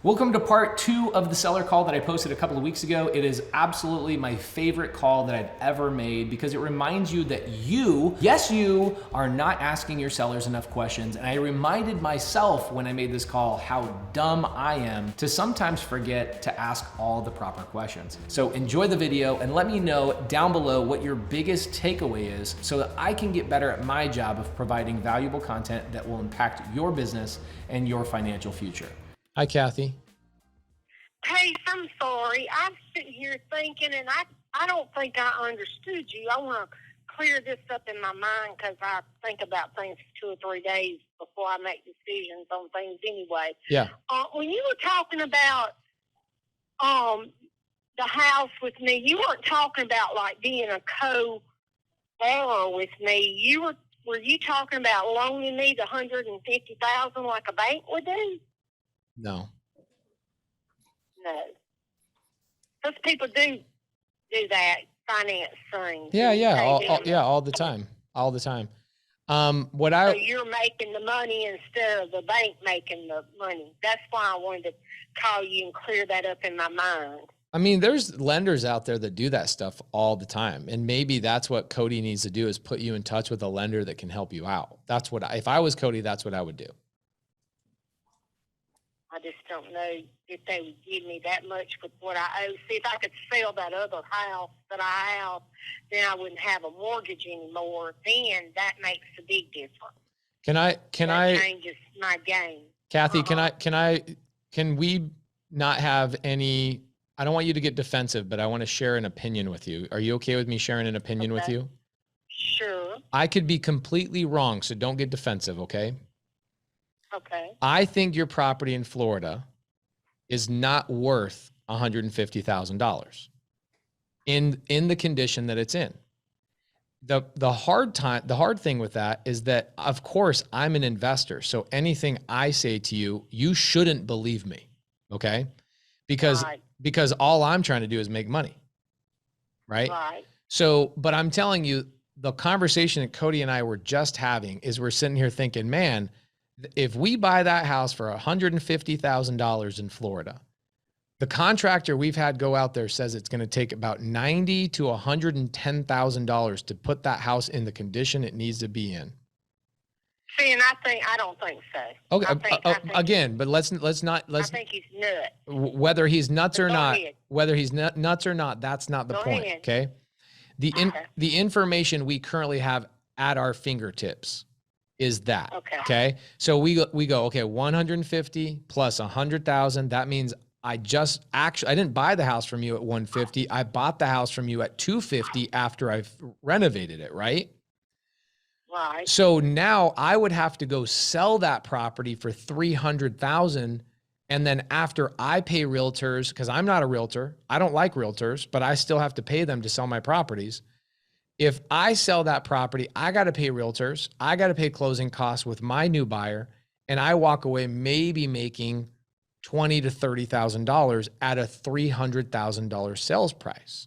Welcome to part 2 of the seller call that I posted a couple of weeks ago. It is absolutely my favorite call that I've ever made because it reminds you that you, yes, you are not asking your sellers enough questions. And I reminded myself when I made this call how dumb I am to sometimes forget to ask all the proper questions. So enjoy the video and let me know down below what your biggest takeaway is so that I can get better at my job of providing valuable content that will impact your business and your financial future. Hi, Kathy. Hey, I'm sorry. I'm sitting here thinking, and I don't think I understood you. I want to clear this up in my mind because I think about things for 2 or 3 days before I make decisions on things anyway. Yeah. When you were talking about the house with me, you weren't talking about like being a co-borrower with me. Were you talking about loaning me the $150,000 like a bank would do? No. No. Those people do that, finance things. Yeah, all the time. So you're making the money instead of the bank making the money. That's why I wanted to call you and clear that up in my mind. I mean, there's lenders out there that do that stuff all the time. And maybe that's what Cody needs to do, is put you in touch with a lender that can help you out. That's what if I was Cody, that's what I would do. I just don't know if they would give me that much with what I owe. See, if I could sell that other house that I have, then I wouldn't have a mortgage anymore. Then that makes a big difference. That changes my game. Kathy, can we not have any, I don't want you to get defensive, but I want to share an opinion with you. Are you okay with me sharing an opinion with you? Sure. I could be completely wrong, so don't get defensive, okay? Okay. I think your property in Florida is not worth $150,000 in the condition that it's in. The hard thing with that is that, of course, I'm an investor. So anything I say to you, you shouldn't believe me. Okay. Because all I'm trying to do is make money. Right. So, but I'm telling you, the conversation that Cody and I were just having is we're sitting here thinking, man, if we buy that house for $150,000 in Florida, the contractor we've had go out there says it's going to take about $90,000 to $110,000 to put that house in the condition it needs to be in. See, and I don't think so. Okay, I think he's nuts. Whether he's nuts or not, that's not the point. Okay. The information we currently have at our fingertips is that. Okay. So we go, okay, 150 plus 100,000. That means I didn't buy the house from you at 150. I bought the house from you at 250 after I've renovated it. Right. Right. So now I would have to go sell that property for 300,000. And then after I pay realtors, cause I'm not a realtor, I don't like realtors, but I still have to pay them to sell my properties. If I sell that property, I got to pay realtors. I got to pay closing costs with my new buyer. And I walk away maybe making $20,000 to $30,000 at a $300,000 sales price.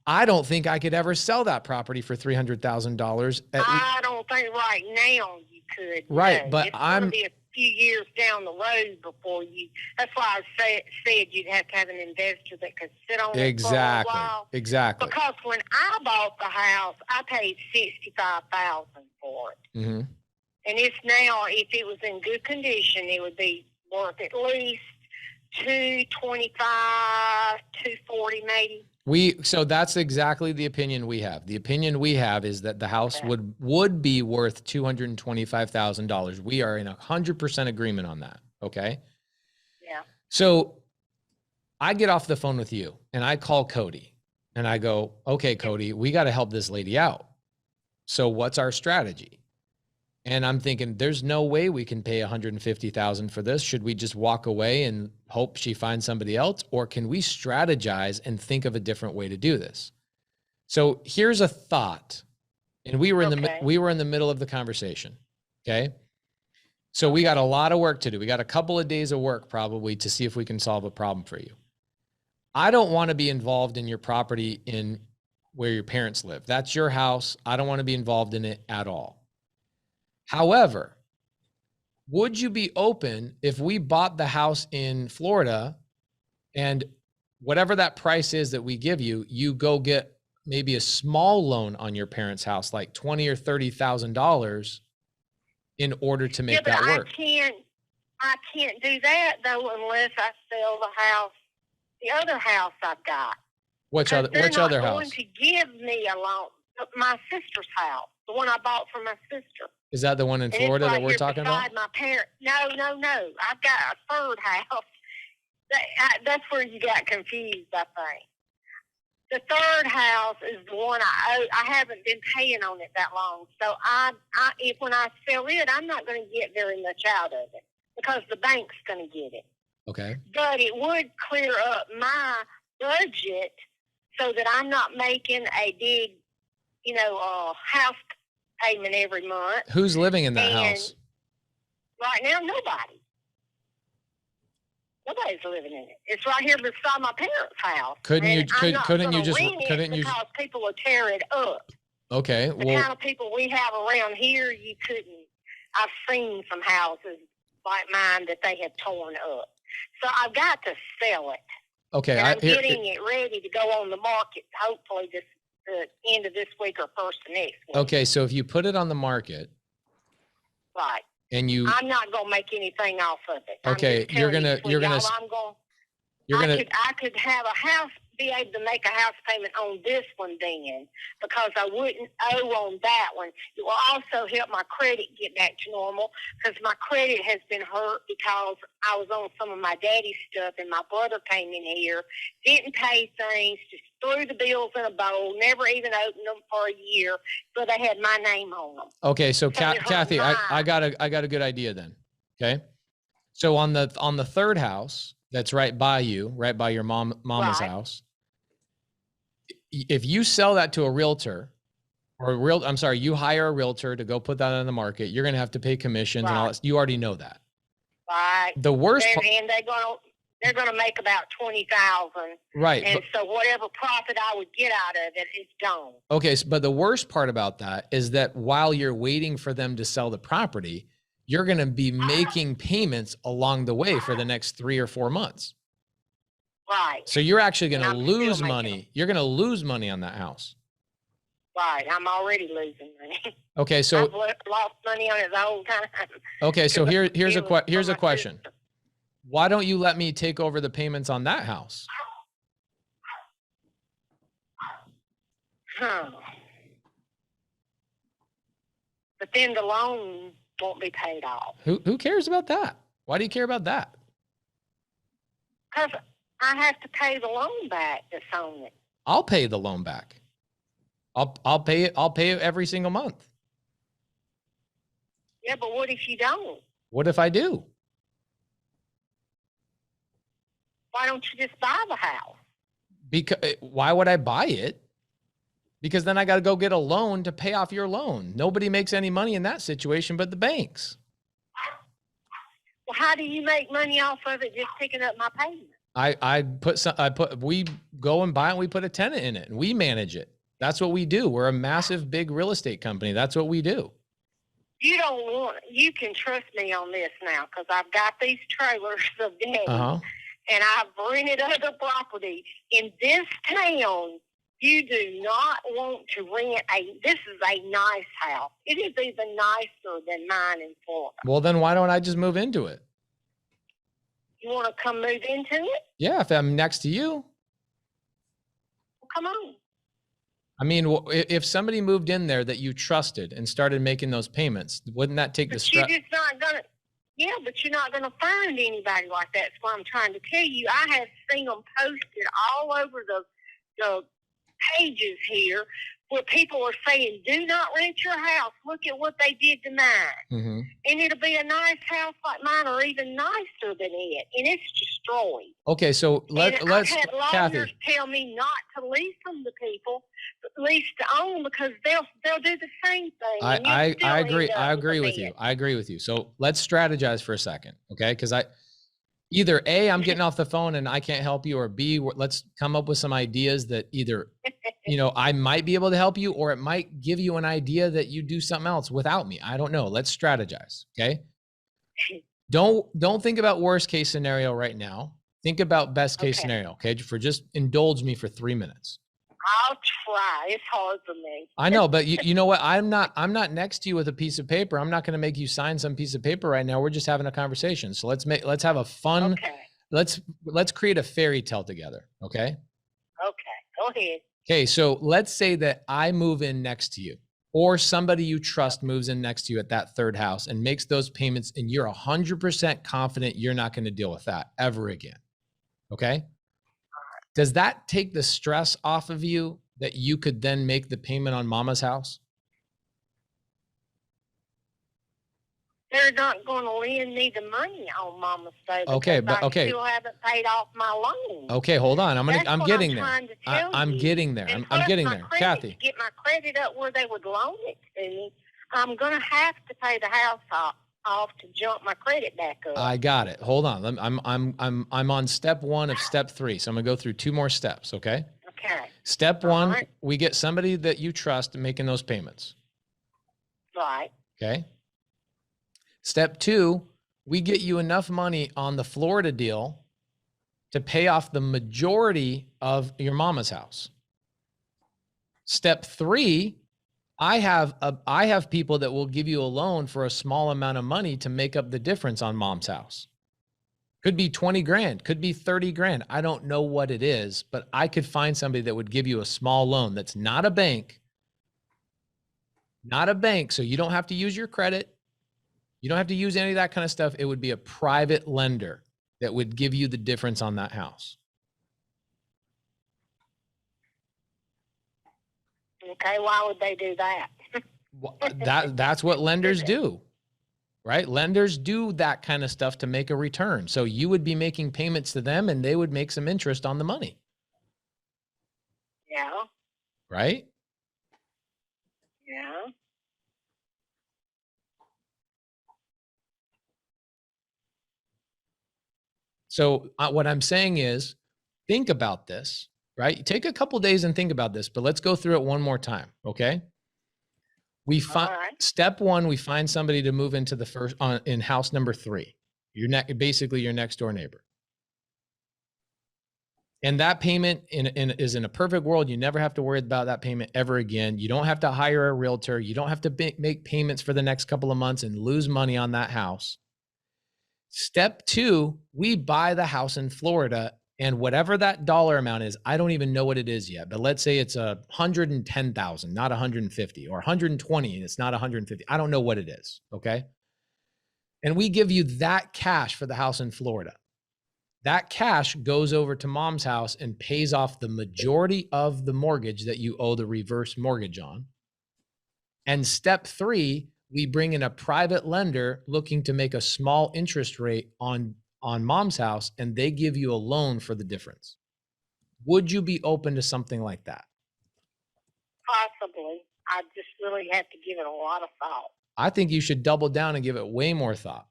I don't think I could ever sell that property for $300,000. I don't think right now you could. Right. No. But it's going to be a few years down the road before you, that's why I said you'd have to have an investor that could sit on it for a while. Exactly. Because when I bought the house, I paid $65,000 for it. Mm-hmm. And it's now, if it was in good condition, it would be worth at least $225,000, $240,000 maybe. So that's exactly the opinion we have. The opinion we have is that the house would be worth $225,000. We are in 100% agreement on that. Okay. Yeah. So I get off the phone with you and I call Cody and I go, okay, Cody, we got to help this lady out. So what's our strategy? And I'm thinking, there's no way we can pay $150,000 for this. Should we just walk away and hope she finds somebody else? Or can we strategize and think of a different way to do this? So here's a thought. And we were in the middle of the conversation. Okay. So we got a lot of work to do. We got a couple of days of work probably to see if we can solve a problem for you. I don't want to be involved in your property in where your parents live. That's your house. I don't want to be involved in it at all. However, would you be open if we bought the house in Florida and whatever that price is that we give you, you go get maybe a small loan on your parents' house, like $20,000 or $30,000 in order to make that work? I can't do that though unless I sell the house, the other house I've got. Which other house? They're not going to give me a loan. My sister's house, the one I bought for my sister. Is that the one in Florida that we're talking about? My parents. No. I've got a third house. That's where you got confused, I think. The third house is the one I owe. I haven't been paying on it that long. So when I sell it, I'm not going to get very much out of it because the bank's going to get it. Okay. But it would clear up my budget so that I'm not making a big, house payment every month. Who's living in that house? Right now, nobody. Nobody's living in it. It's right here beside my parents' house. Couldn't you just because people will tear it up. Okay. The kind of people we have around here, you couldn't. I've seen some houses like mine that they have torn up. So I've got to sell it. Okay. And I'm getting it ready to go on the market, hopefully the end of this week or first of next week. Okay. So if you put it on the market. Right. And I'm not going to make anything off of it. Okay. I could have a house, be able to make a house payment on this one then, because I wouldn't owe on that one. It will also help my credit get back to normal, because my credit has been hurt because I was on some of my daddy's stuff, and my brother came in here, didn't pay things, just threw the bills in a bowl, never even opened them for a year, but they had my name on them. Okay, so Kathy, I got a good idea then. Okay, so on the third house that's right by you, right by your mama's house, if you sell that to a realtor, you hire a realtor to go put that on the market, you're going to have to pay commissions and all that. You already know that. Right. The worst part, and they're going to make about $20,000. Right. And so whatever profit I would get out of it is gone. Okay, but the worst part about that is that while you're waiting for them to sell the property, you're going to be making payments along the way for the next 3 or 4 months. Right. So you're actually going to lose money. You're going to lose money on that house. Right. I'm already losing money. Okay, so I've lost money on it the whole time. Okay, so here's a question. Why don't you let me take over the payments on that house? But then the loan won't be paid off. Who cares about that? Why do you care about that? Because I have to pay the loan back that's on it. I'll pay the loan back. I'll pay it. I'll pay it every single month. Yeah, but what if you don't? What if I do? Why don't you just buy the house? Because why would I buy it? Because then I got to go get a loan to pay off your loan. Nobody makes any money in that situation but the banks. Well, how do you make money off of it just picking up my payment? We go and buy it and we put a tenant in it and we manage it. That's what we do. We're a massive, big real estate company. That's what we do. You can trust me on this now, because I've got these trailers of debt, and I've rented other property in this town. You do not want to rent this is a nice house. It is even nicer than mine in Florida. Well, then why don't I just move into it? You want to come move into it? Yeah, if I'm next to you. Well, come on. I mean, if somebody moved in there that you trusted and started making those payments, wouldn't that take the stress? You're just not gonna. Yeah, but you're not gonna find anybody like that. That's what I'm trying to tell you. I have seen them posted all over the pages here where people are saying, "Do not rent your house. Look at what they did to mine." Mm-hmm. And it'll be a nice house like mine, or even nicer than it, and it's destroyed. Okay, so let's I've had lawyers Kathy tell me not to lease them to people, but lease to own, because they'll do the same thing. I agree. I agree with you. I agree with you. So let's strategize for a second, okay? Because either A, I'm getting off the phone and I can't help you, or B, let's come up with some ideas that either, I might be able to help you, or it might give you an idea that you do something else without me. I don't know. Let's strategize. Okay. Don't think about worst case scenario right now. Think about best case Okay. scenario, okay? Just indulge me for 3 minutes. I'll try. It's hard for me. I know, but you know what? I'm not next to you with a piece of paper. I'm not going to make you sign some piece of paper right now. We're just having a conversation. So let's have a fun, Okay. let's create a fairy tale together, okay? Okay. Go ahead. Okay, so let's say that I move in next to you, or somebody you trust moves in next to you at that third house and makes those payments, and you're 100% confident you're not going to deal with that ever again. Okay? Does that take the stress off of you that you could then make the payment on mama's house? They're not going to lend me the money on Mama's Day because Okay, but I okay. still haven't paid off my loan. Okay, hold on. I'm getting there. Trying to tell I'm you. getting there. And I'm plus getting my there. credit, Kathy. to get my credit up where they would loan it to me, I'm going to have to pay the house off to jump my credit back up. I got it. Hold on. I'm on step 1 of step 3. So I'm going to go through 2 more steps, okay? Okay. Step 1, right. we get somebody that you trust making those payments. Right. Okay. Step 2, we get you enough money on the Florida deal to pay off the majority of your mama's house. Step 3, I have people that will give you a loan for a small amount of money to make up the difference on mom's house. Could be 20 grand, could be 30 grand. I don't know what it is, but I could find somebody that would give you a small loan that's not a bank. Not a bank, so you don't have to use your credit. You don't have to use any of that kind of stuff. It would be a private lender that would give you the difference on that house. Okay, why would they do that? That's what lenders do, right? Lenders do that kind of stuff to make a return. So you would be making payments to them and they would make some interest on the money. Yeah. Right? Yeah. So what I'm saying is, think about this, right? Take a couple days and think about this, but let's go through it one more time, okay? We find step 1, we find somebody to move into the first in house number 3. Basically your next door neighbor. And that payment is in a perfect world. You never have to worry about that payment ever again. You don't have to hire a realtor. You don't have to make payments for the next couple of months and lose money on that house. Step 2, we buy the house in Florida, and whatever that dollar amount is, I don't even know what it is yet, but let's say it's $110,000, not 150, or 120, and it's not 150. I don't know what it is. Okay. And we give you that cash for the house in Florida. That cash goes over to mom's house and pays off the majority of the mortgage that you owe the reverse mortgage on. And step 3, we bring in a private lender looking to make a small interest rate on mom's house, and they give you a loan for the difference. Would you be open to something like that? Possibly. I just really have to give it a lot of thought. I think you should double down and give it way more thought.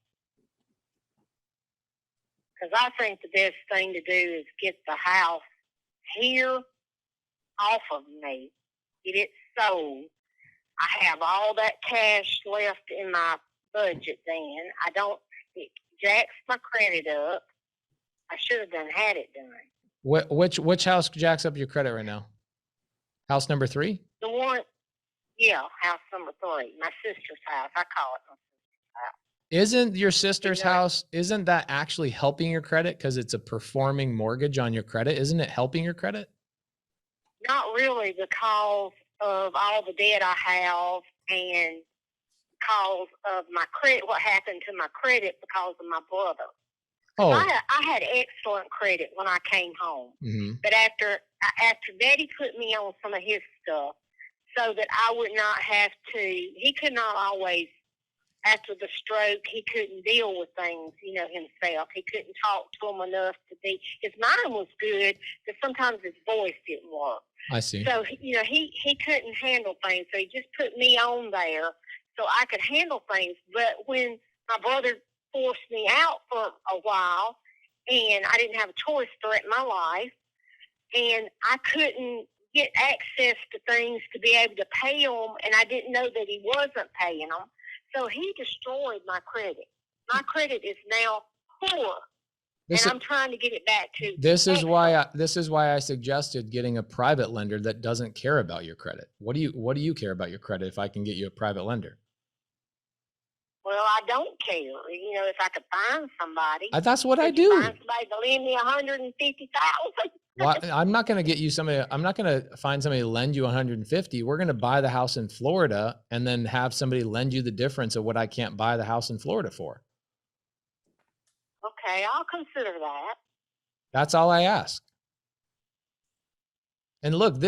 Because I think the best thing to do is get the house here off of me. Get it sold. I have all that cash left in my budget then. It jacks my credit up. I should have had it done. Which house jacks up your credit right now? House number 3? The one, yeah, house number 3. My sister's house. I call it my sister's house. Isn't your sister's house, isn't that actually helping your credit because it's a performing mortgage on your credit? Isn't it helping your credit? Not really, because of all the debt I have and because of my credit, what happened to my credit because of my brother. Oh, I had excellent credit when I came home. mm-hmm. But after Daddy put me on some of his stuff so that I would not have to, he could not always, after the stroke, he couldn't deal with things, himself. He couldn't talk to them enough to be, his mind was good, but sometimes his voice didn't work. I see. So, he couldn't handle things. So he just put me on there so I could handle things. But when my brother forced me out for a while and I didn't have a choice to threaten my life, and I couldn't get access to things to be able to pay them, and I didn't know that he wasn't paying them. So he destroyed my credit. My credit is now poor, and I'm trying to get it back to. This is why I suggested getting a private lender that doesn't care about your credit. What do you care about your credit if I can get you a private lender? Well, I don't care. You know, if I could find somebody. That's what I do. Find somebody to lend me $150,000. Well, I'm not going to get you somebody. I'm not going to find somebody to lend you 150. We're going to buy the house in Florida and then have somebody lend you the difference of what I can't buy the house in Florida for. Okay, I'll consider that. That's all I ask. And look,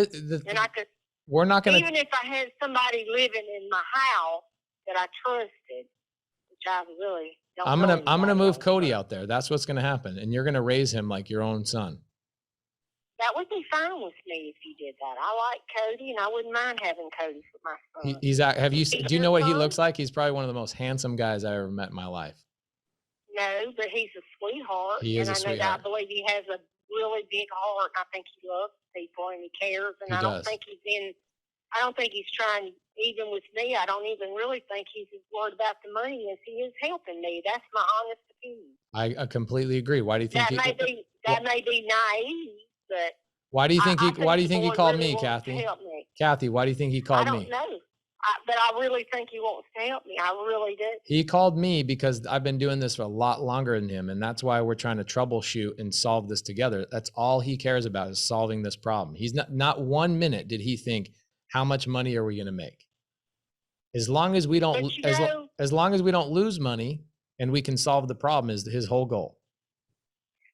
we're not going to. Even if I had somebody living in my house that I trusted, which I really don't. I'm gonna move Cody out there. That's what's gonna happen, and you're gonna raise him like your own son. That would be fine with me if you did that. I like Cody, and I wouldn't mind having Cody for my son. Do you know what he looks like? He's probably one of the most handsome guys I ever met in my life. No, but he's a sweetheart. He is a sweetheart. I believe he has a really big heart. I think he loves people and he cares. And I don't think he's trying, even with me, I don't even really think he's as worried about the money as he is helping me. That's my honest opinion. I completely agree. Why do you think that may be naive, but why do you think he called me, Kathy? Kathy, why do you think he called me? I don't know. But I really think he wants to help me. I really do. He called me because I've been doing this for a lot longer than him, and that's why we're trying to troubleshoot and solve this together. That's all he cares about is solving this problem. He's not 1 minute did he think, how much money are we going to make? As long as we don't as long as we don't lose money and we can solve the problem is his whole goal.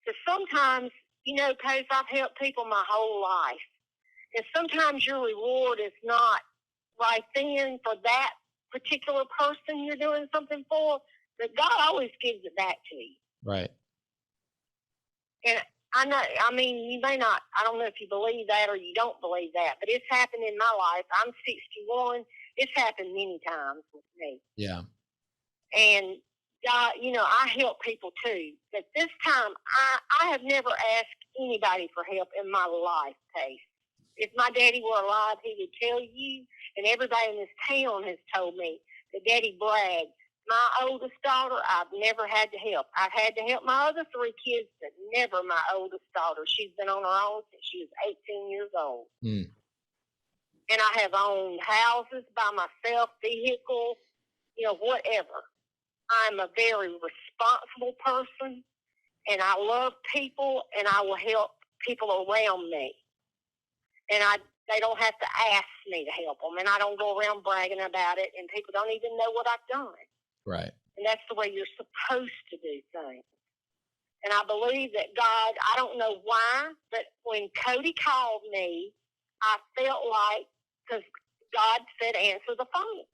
Because sometimes, because I've helped people my whole life, and sometimes your reward is not right then for that particular person you're doing something for, but God always gives it back to you. Right. And I know, you may not, I don't know if you believe that or you don't believe that, but it's happened in my life. I'm 61. It's happened many times with me. Yeah. And God, I help people too. But this time, I have never asked anybody for help in my life, Pace. If my daddy were alive, he would tell you, and everybody in this town has told me that Daddy bragged. My oldest daughter, I've never had to help. I've had to help my other 3 kids, but never my oldest daughter. She's been on her own since she was 18 years old. Mm. And I have owned houses by myself, vehicles, whatever. I'm a very responsible person, and I love people, and I will help people around me. And they don't have to ask me to help them, and I don't go around bragging about it, and people don't even know what I've done. Right. And that's the way you're supposed to do things. And I believe that God, I don't know why, but when Cody called me, I felt like, because God said answer the phone.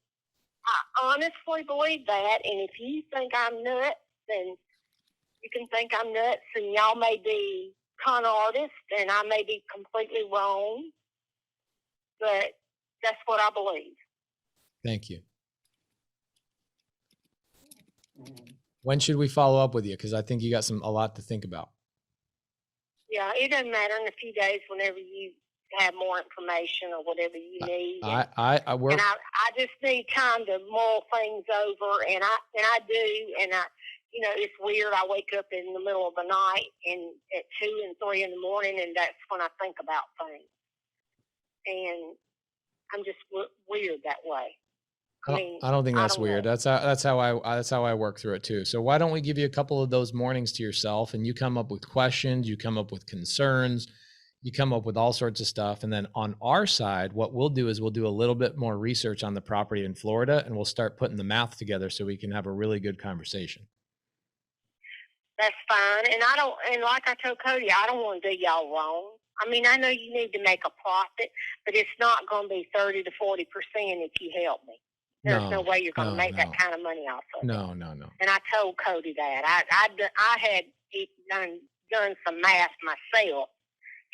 I honestly believe that, and if you think I'm nuts, then you can think I'm nuts, and y'all may be con artists, and I may be completely wrong, but that's what I believe. Thank you. When should we follow up with you? Because I think you got a lot to think about. Yeah, it doesn't matter in a few days whenever you have more information or whatever you need. I just need time to mull things over, and I do, and it's weird. I wake up in the middle of the night and at 2 and 3 in the morning, and that's when I think about things. And I'm just weird that way. I don't think that's weird. Know. That's how I work through it too. So why don't we give you a couple of those mornings to yourself, and you come up with questions, you come up with concerns, you come up with all sorts of stuff. And then on our side, what we'll do is we'll do a little bit more research on the property in Florida, and we'll start putting the math together so we can have a really good conversation. That's fine. And like I told Cody, I don't want to do y'all wrong. I know you need to make a profit, but it's not going to be 30 to 40% if you help me. There's no way you're going to make that kind of money off of it. No. And I told Cody that. I had done some math myself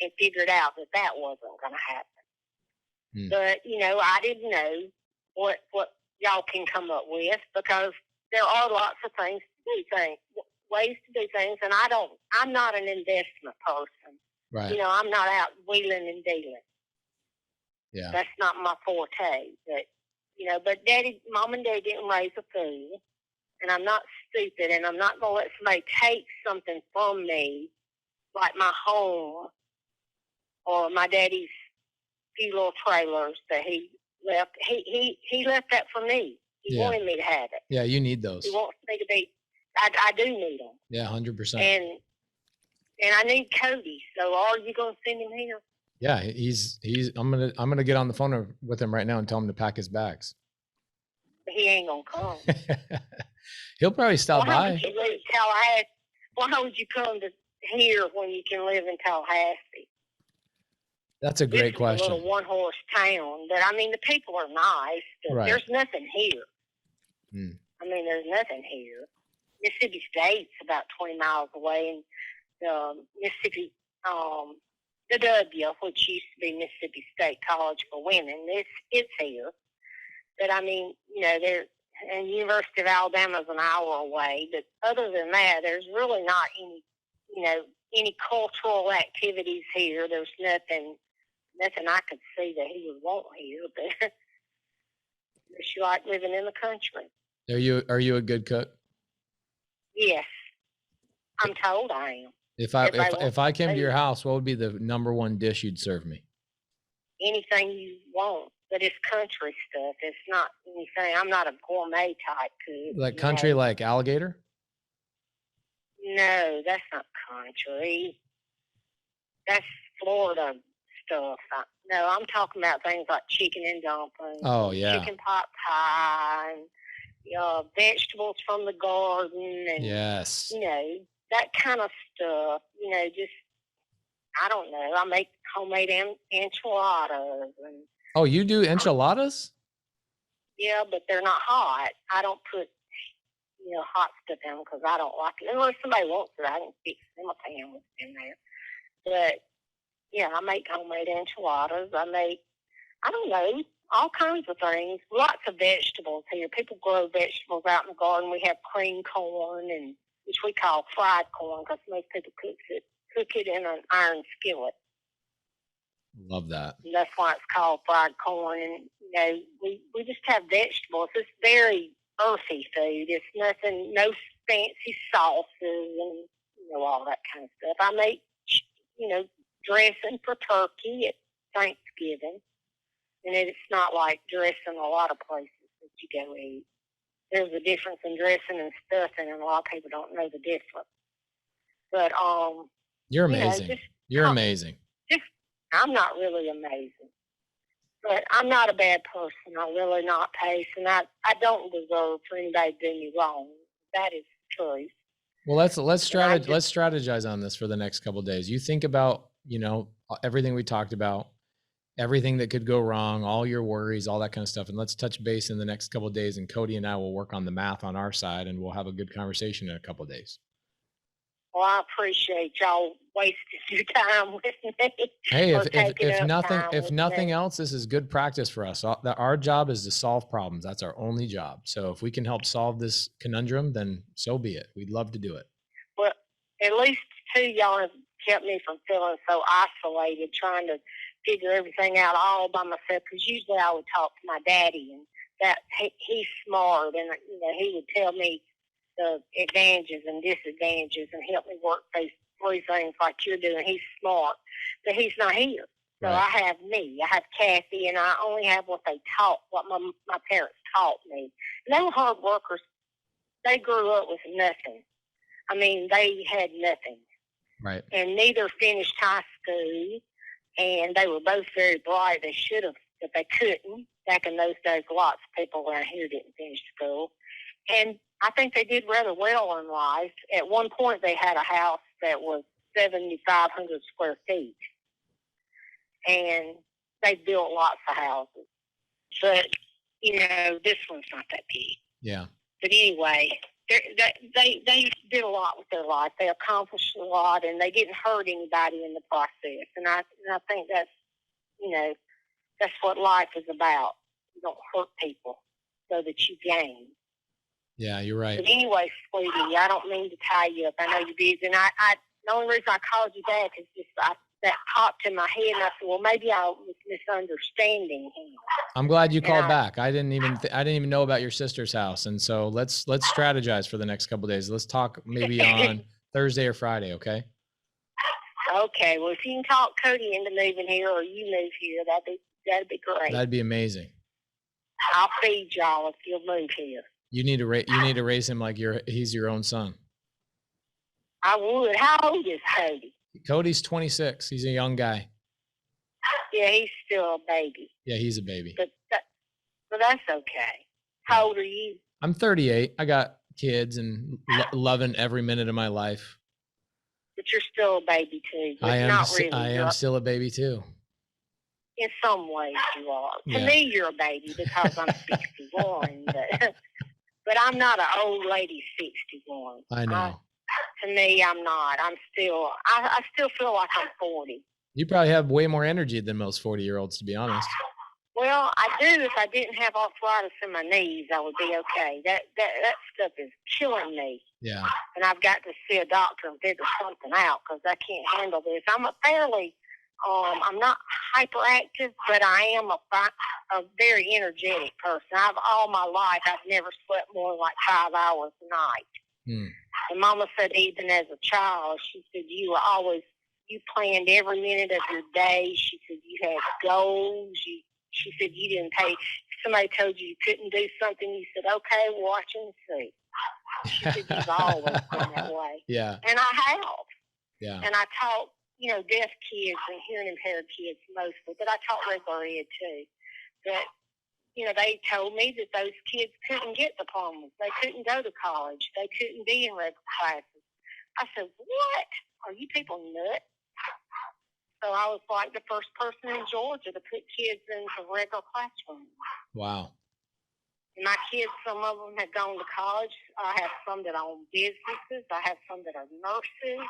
and figured out that wasn't going to happen. But, I didn't know what y'all can come up with, because there are lots of ways to do things, and I'm not an investment person. Right. I'm not out wheeling and dealing. Yeah. That's not my forte. But, but Mom and Dad didn't raise a fool. and I'm not stupid, and I'm not going to let somebody take something from me, like my home or my daddy's few little trailers that he left. He left that for me. He wanted me to have it. Yeah, you need those. He wants me to be. I do need them. Yeah, 100%. And I need Cody. So are you going to send him here? Yeah, he's. I'm gonna get on the phone with him right now and tell him to pack his bags. He ain't gonna come. He'll probably stop by. Why would you live in Tallahassee? Why would you come to here when you can live in Tallahassee? That's a great question. A little one-horse town, but I mean the people are nice. But Right. There's nothing here. Hmm. I mean, there's nothing here. Mississippi State's about 20 miles away, and Mississippi, the W, which used to be Mississippi State College for Women, it's here. But I mean, and University of Alabama is an hour away. But other than that, there's really not any cultural activities here. There's nothing I could see that he would want here. But she like living in the country. Are you a good cook? Yes, I'm told I am. If I came to your house, what would be the number one dish you'd serve me? Anything you want, but it's country stuff. It's not anything. I'm not a gourmet type cook. Like country, like alligator? No, that's not country. That's Florida stuff. No, I'm talking about things like chicken and dumplings. Oh, yeah. Chicken pot pie and vegetables from the garden. And, yes. That kind of stuff. Just, I don't know. I make homemade enchiladas. And, oh, you do enchiladas? Yeah, but they're not hot. I don't put, hot stuff in them because I don't like it. Unless somebody wants it, I can fix them a pan with in there. But, yeah, I make homemade enchiladas. I don't know, all kinds of things. Lots of vegetables here. People grow vegetables out in the garden. We have cream corn, which we call fried corn because most people cook it in an iron skillet. Love that. And that's why it's called fried corn. And, we just have vegetables. It's very earthy food. It's nothing, no fancy sauces and, all that kind of stuff. I make, dressing for turkey at Thanksgiving. And it's not like dressing a lot of places that you go eat. There's a difference in dressing and stuffing, and a lot of people don't know the difference. But, you're amazing. You're amazing. I'm not really amazing. But I'm not a bad person. I'm really not, Pace, and I don't deserve for anybody to do me wrong. That is the truth. Well, let's strategize on this for the next couple of days. You think about, everything we talked about, everything that could go wrong, all your worries, all that kind of stuff. And let's touch base in the next couple of days, and Cody and I will work on the math on our side, and we'll have a good conversation in a couple of days. Well, I appreciate y'all wasting your time with me. Hey, if nothing else, this is good practice for us. Our job is to solve problems. That's our only job. So if we can help solve this conundrum, then so be it. We'd love to do it. Well, at least two y'all have kept me from feeling so isolated, trying to figure everything out all by myself. Because usually I would talk to my daddy, and that he's smart, and he would tell me the advantages and disadvantages and help me work those three things like you're doing. He's smart, but he's not here. So right. I have me. I have Kathy, and I only have what my parents taught me. And they were hard workers. They grew up with nothing. I mean, they had nothing. Right. And neither finished high school, and they were both very bright. They should have, but they couldn't. Back in those days, lots of people around here didn't finish school. And I think they did rather well in life. At one point, they had a house that was 7,500 square feet. And they built lots of houses. But, this one's not that big. Yeah. But anyway, they did a lot with their life. They accomplished a lot, and they didn't hurt anybody in the process. And I think that's, that's what life is about. You don't hurt people so that you gain. Yeah, you're right. But anyway, sweetie, I don't mean to tie you up. I know you're busy. And the only reason I called you back is just that popped in my head, and I said, well, maybe I was misunderstanding him. I'm glad you called back. I didn't even know about your sister's house. And so let's strategize for the next couple of days. Let's talk maybe on Thursday or Friday. Okay. Okay. Well, if you can talk Cody into moving here, or you move here, that'd be great. That'd be amazing. I'll feed y'all if you'll move here. You need to raise him like he's your own son. I would. How old is Cody? Cody's 26. He's a young guy. Yeah, he's still a baby. Yeah, he's a baby. But that's okay. How old are you? I'm 38. I got kids and loving every minute of my life. But you're still a baby too. I am still a baby too. In some ways you are. To Yeah. me, you're a baby because I'm 61. But I'm not an old lady 61. I know. To me, I'm not. I still feel like I'm 40. You probably have way more energy than most 40-year-olds, to be honest. Well, I do. If I didn't have arthritis in my knees, I would be okay. That stuff is killing me. Yeah. And I've got to see a doctor and figure something out because I can't handle this. I'm I'm not hyperactive, but I am a very energetic person. All my life, I've never slept more than like 5 hours a night. And Mama said even as a child, she said you planned every minute of your day. She said you had goals. She said you didn't pay. If somebody told you couldn't do something, you said, okay, watch and see. She said you've always been that way. Yeah. And I have. Yeah. And I taught, deaf kids and hearing impaired kids mostly, but I taught regular ed too. But, they told me that those kids couldn't get diplomas. They couldn't go to college. They couldn't be in regular classes. I said, what? Are you people nuts? So I was like the first person in Georgia to put kids into regular classrooms. Wow. And my kids, some of them have gone to college. I have some that own businesses. I have some that are nurses,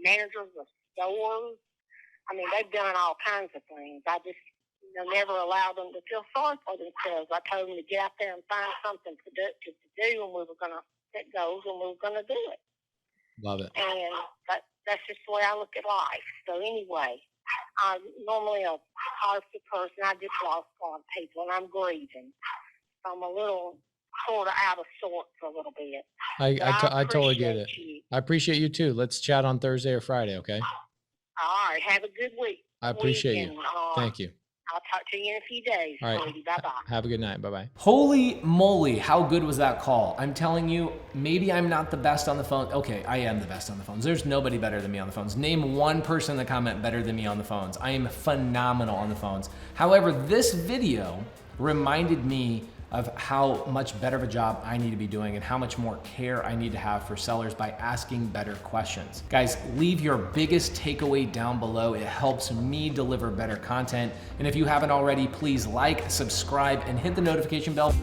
managers of stores. I mean, they've done all kinds of things. I just never allowed them to feel sorry for themselves. I told them to get out there and find something productive to do, and we were going to set goals, and we were going to do it. Love it. And that's just the way I look at life. So anyway, I'm normally a positive person. I just lost a lot of people, and I'm grieving. So I'm a little sort of out of sorts a little bit. I totally get it. You. I appreciate you too. Let's chat on Thursday or Friday, okay? All right. Have a good week. I appreciate you. Thank you. I'll talk to you in a few days. All right. Bye-bye. Have a good night. Bye-bye. Holy moly, how good was that call? I'm telling you, maybe I'm not the best on the phone. Okay, I am the best on the phones. There's nobody better than me on the phones. Name one person in the comment better than me on the phones. I am phenomenal on the phones. However, this video reminded me of how much better of a job I need to be doing and how much more care I need to have for sellers by asking better questions. Guys, leave your biggest takeaway down below. It helps me deliver better content. And if you haven't already, please like, subscribe, and hit the notification bell.